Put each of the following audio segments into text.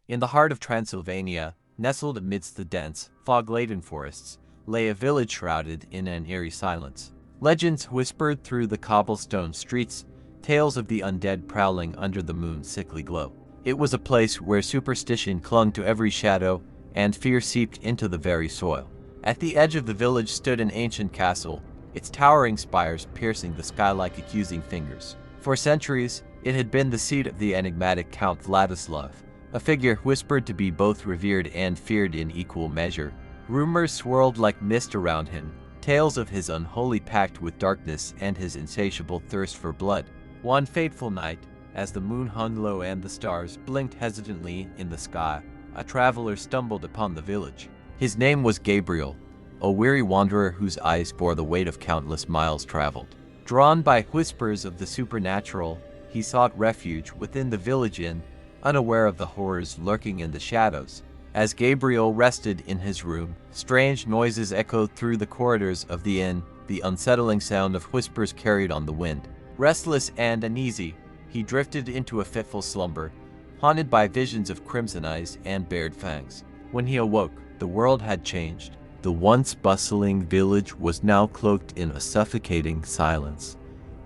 In the heart of Transylvania, nestled amidst the dense, fog-laden forests, lay a village shrouded in an eerie silence. Legends whispered through the cobblestone streets, tales of the undead prowling under the moon's sickly glow. It was a place where superstition clung to every shadow and fear seeped into the very soil. At the edge of the village stood an ancient castle, its towering spires piercing the sky like accusing fingers. For centuries, it had been the seat of the enigmatic Count Vladislav, a figure whispered to be both revered and feared in equal measure. Rumors swirled like mist around him, tales of his unholy pact with darkness and his insatiable thirst for blood. One fateful night, as the moon hung low and the stars blinked hesitantly in the sky, a traveler stumbled upon the village. His name was Gabriel, a weary wanderer whose eyes bore the weight of countless miles traveled. Drawn by whispers of the supernatural, he sought refuge within the village inn, unaware of the horrors lurking in the shadows. As Gabriel rested in his room, strange noises echoed through the corridors of the inn, the unsettling sound of whispers carried on the wind. Restless and uneasy, he drifted into a fitful slumber, haunted by visions of crimson eyes and bared fangs. When he awoke, the world had changed. The once bustling village was now cloaked in a suffocating silence,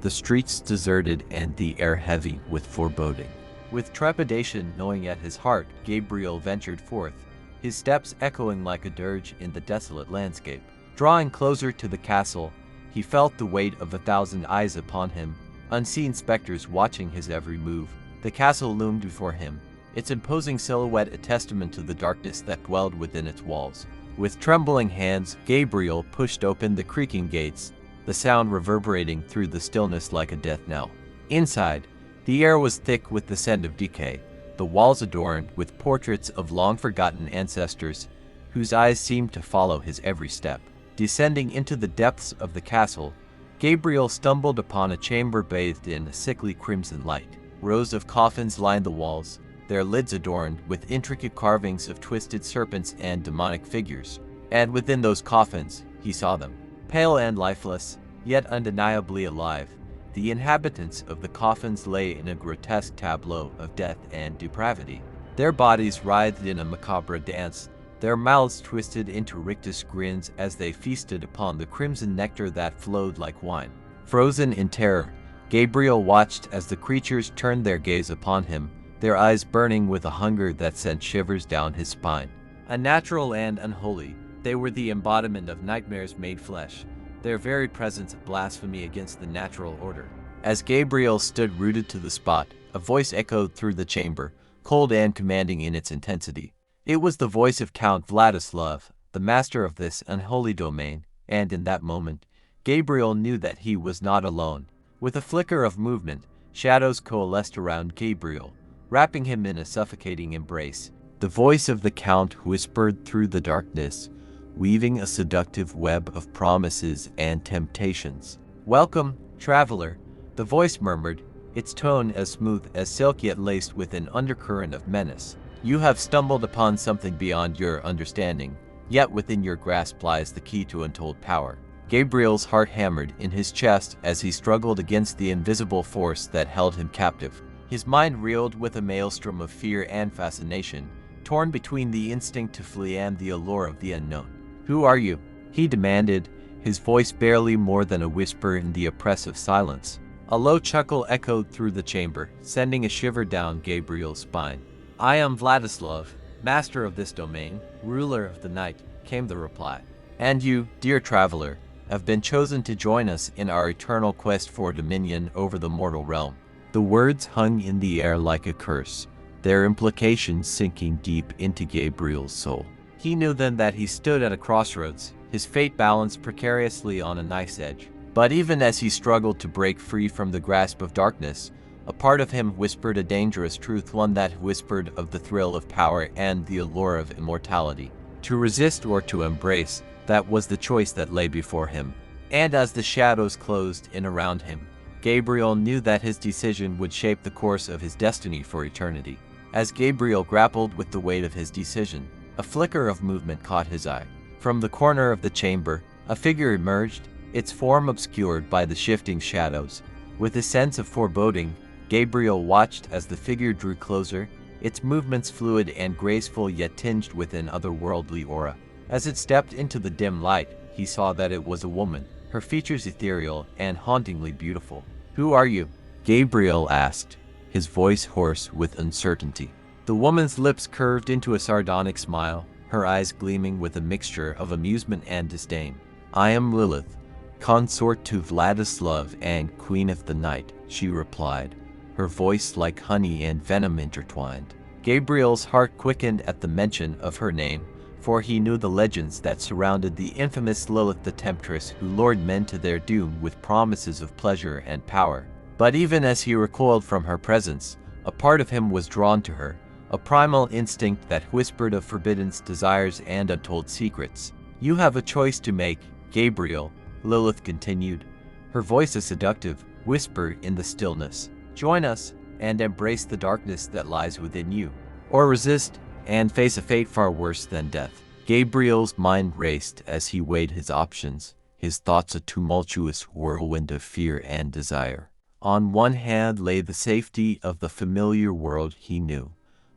the streets deserted and the air heavy with foreboding. With trepidation gnawing at his heart, Gabriel ventured forth, his steps echoing like a dirge in the desolate landscape. Drawing closer to the castle, he felt the weight of 1,000 eyes upon him, unseen specters watching his every move. The castle loomed before him, its imposing silhouette a testament to the darkness that dwelled within its walls. With trembling hands, Gabriel pushed open the creaking gates, the sound reverberating through the stillness like a death knell. Inside, the air was thick with the scent of decay, the walls adorned with portraits of long-forgotten ancestors whose eyes seemed to follow his every step. Descending into the depths of the castle, Gabriel stumbled upon a chamber bathed in a sickly crimson light. Rows of coffins lined the walls, their lids adorned with intricate carvings of twisted serpents and demonic figures. And within those coffins, he saw them. Pale and lifeless, yet undeniably alive, the inhabitants of the coffins lay in a grotesque tableau of death and depravity. Their bodies writhed in a macabre dance, their mouths twisted into rictus grins as they feasted upon the crimson nectar that flowed like wine. Frozen in terror, Gabriel watched as the creatures turned their gaze upon him, their eyes burning with a hunger that sent shivers down his spine. Unnatural and unholy, they were the embodiment of nightmares made flesh, their very presence a blasphemy against the natural order. As Gabriel stood rooted to the spot, a voice echoed through the chamber, cold and commanding in its intensity. It was the voice of Count Vladislav, the master of this unholy domain, and in that moment, Gabriel knew that he was not alone. With a flicker of movement, shadows coalesced around Gabriel, wrapping him in a suffocating embrace. The voice of the Count whispered through the darkness, weaving a seductive web of promises and temptations. "Welcome, traveler," the voice murmured, its tone as smooth as silk yet laced with an undercurrent of menace. "You have stumbled upon something beyond your understanding, yet within your grasp lies the key to untold power." Gabriel's heart hammered in his chest as he struggled against the invisible force that held him captive. His mind reeled with a maelstrom of fear and fascination, torn between the instinct to flee and the allure of the unknown. "Who are you?" he demanded, his voice barely more than a whisper in the oppressive silence. A low chuckle echoed through the chamber, sending a shiver down Gabriel's spine. "I am Vladislav, master of this domain, ruler of the night," came the reply. "And you, dear traveler, have been chosen to join us in our eternal quest for dominion over the mortal realm." The words hung in the air like a curse, their implications sinking deep into Gabriel's soul. He knew then that he stood at a crossroads, his fate balanced precariously on a knife's edge. But even as he struggled to break free from the grasp of darkness, a part of him whispered a dangerous truth, one that whispered of the thrill of power and the allure of immortality. To resist or to embrace, that was the choice that lay before him. And as the shadows closed in around him, Gabriel knew that his decision would shape the course of his destiny for eternity. As Gabriel grappled with the weight of his decision, a flicker of movement caught his eye. From the corner of the chamber, a figure emerged, its form obscured by the shifting shadows. With a sense of foreboding, Gabriel watched as the figure drew closer, its movements fluid and graceful yet tinged with an otherworldly aura. As it stepped into the dim light, he saw that it was a woman, her features ethereal and hauntingly beautiful. "Who are you?" Gabriel asked, his voice hoarse with uncertainty. The woman's lips curved into a sardonic smile, her eyes gleaming with a mixture of amusement and disdain. "I am Lilith, consort to Vladislav and Queen of the Night," she replied, her voice like honey and venom intertwined. Gabriel's heart quickened at the mention of her name, for he knew the legends that surrounded the infamous Lilith the Temptress who lured men to their doom with promises of pleasure and power. But even as he recoiled from her presence, a part of him was drawn to her, a primal instinct that whispered of forbidden desires and untold secrets. "You have a choice to make, Gabriel," Lilith continued, her voice a seductive whisper in the stillness. "Join us and embrace the darkness that lies within you, or resist and face a fate far worse than death." Gabriel's mind raced as he weighed his options, his thoughts a tumultuous whirlwind of fear and desire. On one hand lay the safety of the familiar world he knew,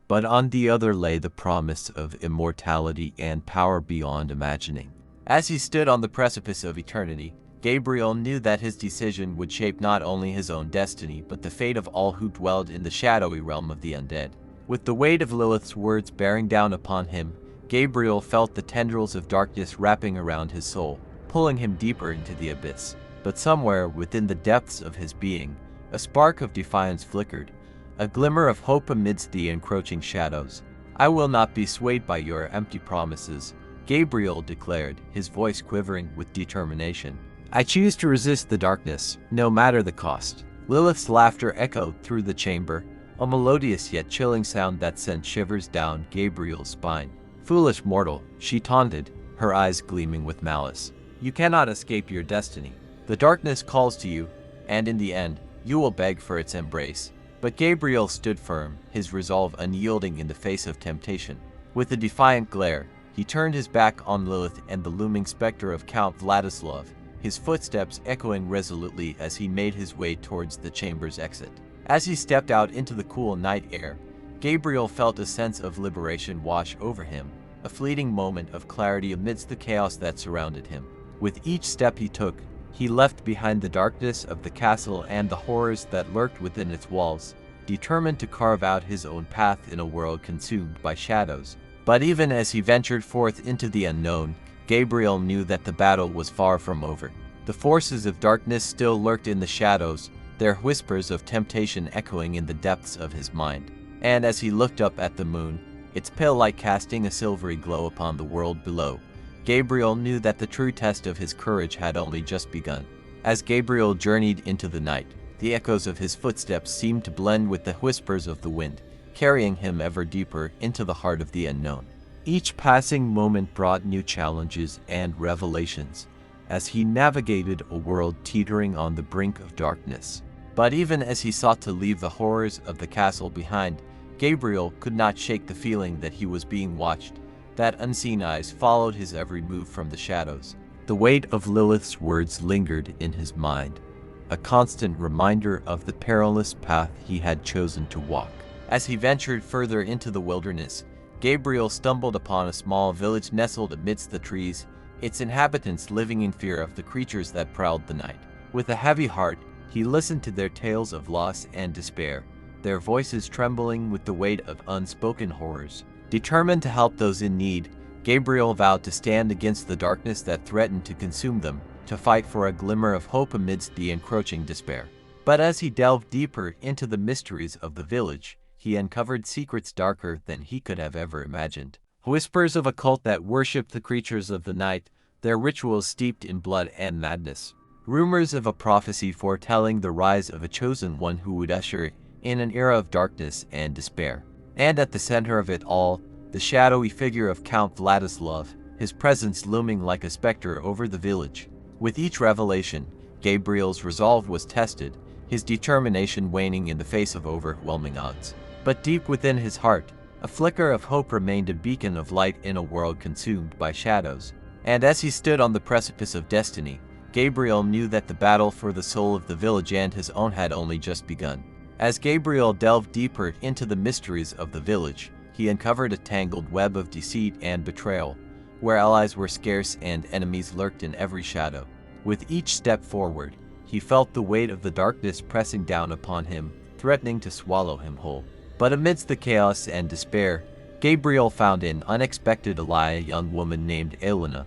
but on the other lay the promise of immortality and power beyond imagining. As he stood on the precipice of eternity, Gabriel knew that his decision would shape not only his own destiny, but the fate of all who dwelled in the shadowy realm of the undead. With the weight of Lilith's words bearing down upon him, Gabriel felt the tendrils of darkness wrapping around his soul, pulling him deeper into the abyss. But somewhere within the depths of his being, a spark of defiance flickered, a glimmer of hope amidst the encroaching shadows. "I will not be swayed by your empty promises," Gabriel declared, his voice quivering with determination. "I choose to resist the darkness, no matter the cost." Lilith's laughter echoed through the chamber, a melodious yet chilling sound that sent shivers down Gabriel's spine. "Foolish mortal," she taunted, her eyes gleaming with malice. "You cannot escape your destiny. The darkness calls to you, and in the end, you will beg for its embrace." But Gabriel stood firm, his resolve unyielding in the face of temptation. With a defiant glare, he turned his back on Lilith and the looming specter of Count Vladislav, his footsteps echoing resolutely as he made his way towards the chamber's exit. As he stepped out into the cool night air, Gabriel felt a sense of liberation wash over him, a fleeting moment of clarity amidst the chaos that surrounded him. With each step he took, he left behind the darkness of the castle and the horrors that lurked within its walls, determined to carve out his own path in a world consumed by shadows. But even as he ventured forth into the unknown, Gabriel knew that the battle was far from over. The forces of darkness still lurked in the shadows, their whispers of temptation echoing in the depths of his mind. And as he looked up at the moon, its pale light casting a silvery glow upon the world below, Gabriel knew that the true test of his courage had only just begun. As Gabriel journeyed into the night, the echoes of his footsteps seemed to blend with the whispers of the wind, carrying him ever deeper into the heart of the unknown. Each passing moment brought new challenges and revelations, as he navigated a world teetering on the brink of darkness. But even as he sought to leave the horrors of the castle behind, Gabriel could not shake the feeling that he was being watched, that unseen eyes followed his every move from the shadows. The weight of Lilith's words lingered in his mind, a constant reminder of the perilous path he had chosen to walk. As he ventured further into the wilderness, Gabriel stumbled upon a small village nestled amidst the trees, its inhabitants living in fear of the creatures that prowled the night. With a heavy heart, he listened to their tales of loss and despair, their voices trembling with the weight of unspoken horrors. Determined to help those in need, Gabriel vowed to stand against the darkness that threatened to consume them, to fight for a glimmer of hope amidst the encroaching despair. But as he delved deeper into the mysteries of the village, he uncovered secrets darker than he could have ever imagined. Whispers of a cult that worshipped the creatures of the night, their rituals steeped in blood and madness. Rumors of a prophecy foretelling the rise of a chosen one who would usher in an era of darkness and despair. And at the center of it all, the shadowy figure of Count Vladislav, his presence looming like a specter over the village. With each revelation, Gabriel's resolve was tested, his determination waning in the face of overwhelming odds. But deep within his heart, a flicker of hope remained a beacon of light in a world consumed by shadows. And as he stood on the precipice of destiny, Gabriel knew that the battle for the soul of the village and his own had only just begun. As Gabriel delved deeper into the mysteries of the village, he uncovered a tangled web of deceit and betrayal, where allies were scarce and enemies lurked in every shadow. With each step forward, he felt the weight of the darkness pressing down upon him, threatening to swallow him whole. But amidst the chaos and despair, Gabriel found an unexpected ally, a young woman named Elena,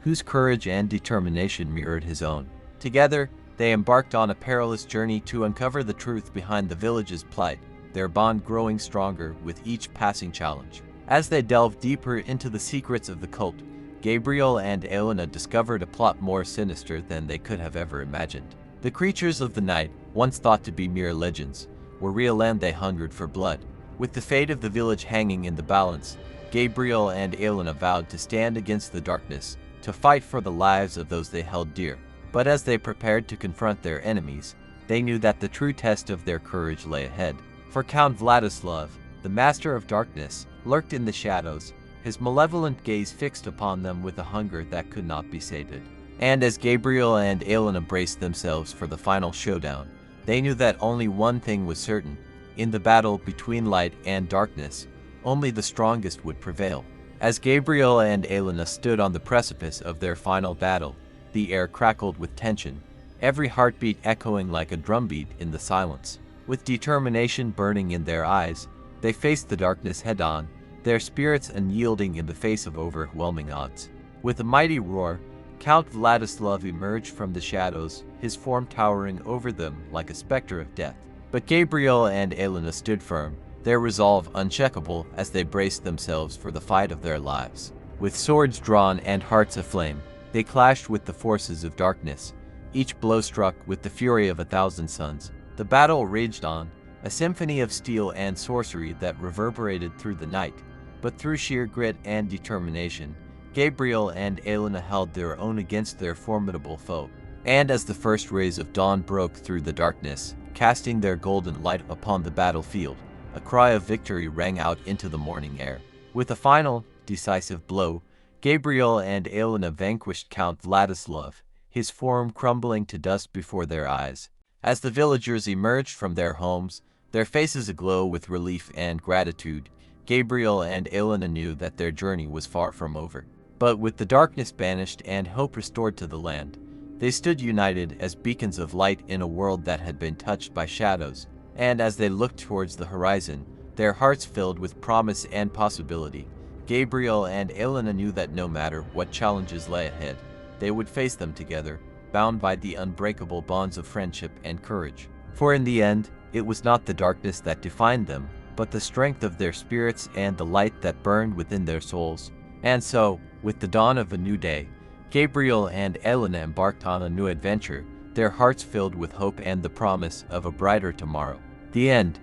whose courage and determination mirrored his own. Together, they embarked on a perilous journey to uncover the truth behind the village's plight, their bond growing stronger with each passing challenge. As they delved deeper into the secrets of the cult, Gabriel and Elena discovered a plot more sinister than they could have ever imagined. The creatures of the night, once thought to be mere legends, were real and they hungered for blood. With the fate of the village hanging in the balance, Gabriel and Elena vowed to stand against the darkness, to fight for the lives of those they held dear. But as they prepared to confront their enemies, they knew that the true test of their courage lay ahead. For Count Vladislav, the master of darkness, lurked in the shadows, his malevolent gaze fixed upon them with a hunger that could not be sated. And as Gabriel and Elena braced themselves for the final showdown, they knew that only one thing was certain. In the battle between light and darkness, only the strongest would prevail. As Gabriel and Elena stood on the precipice of their final battle, the air crackled with tension, every heartbeat echoing like a drumbeat in the silence. With determination burning in their eyes, they faced the darkness head-on, their spirits unyielding in the face of overwhelming odds. With a mighty roar, Count Vladislav emerged from the shadows, his form towering over them like a specter of death. But Gabriel and Elena stood firm, their resolve uncheckable as they braced themselves for the fight of their lives. With swords drawn and hearts aflame, they clashed with the forces of darkness, each blow struck with the fury of 1,000 suns. The battle raged on, a symphony of steel and sorcery that reverberated through the night. But through sheer grit and determination, Gabriel and Elena held their own against their formidable foe. And as the first rays of dawn broke through the darkness, casting their golden light upon the battlefield, a cry of victory rang out into the morning air. With a final, decisive blow, Gabriel and Elena vanquished Count Vladislav, his form crumbling to dust before their eyes. As the villagers emerged from their homes, their faces aglow with relief and gratitude, Gabriel and Elena knew that their journey was far from over. But with the darkness banished and hope restored to the land, they stood united as beacons of light in a world that had been touched by shadows. And as they looked towards the horizon, their hearts filled with promise and possibility, Gabriel and Elena knew that no matter what challenges lay ahead, they would face them together, bound by the unbreakable bonds of friendship and courage. For in the end, it was not the darkness that defined them, but the strength of their spirits and the light that burned within their souls. And so, with the dawn of a new day, Gabriel and Elena embarked on a new adventure, their hearts filled with hope and the promise of a brighter tomorrow. The end.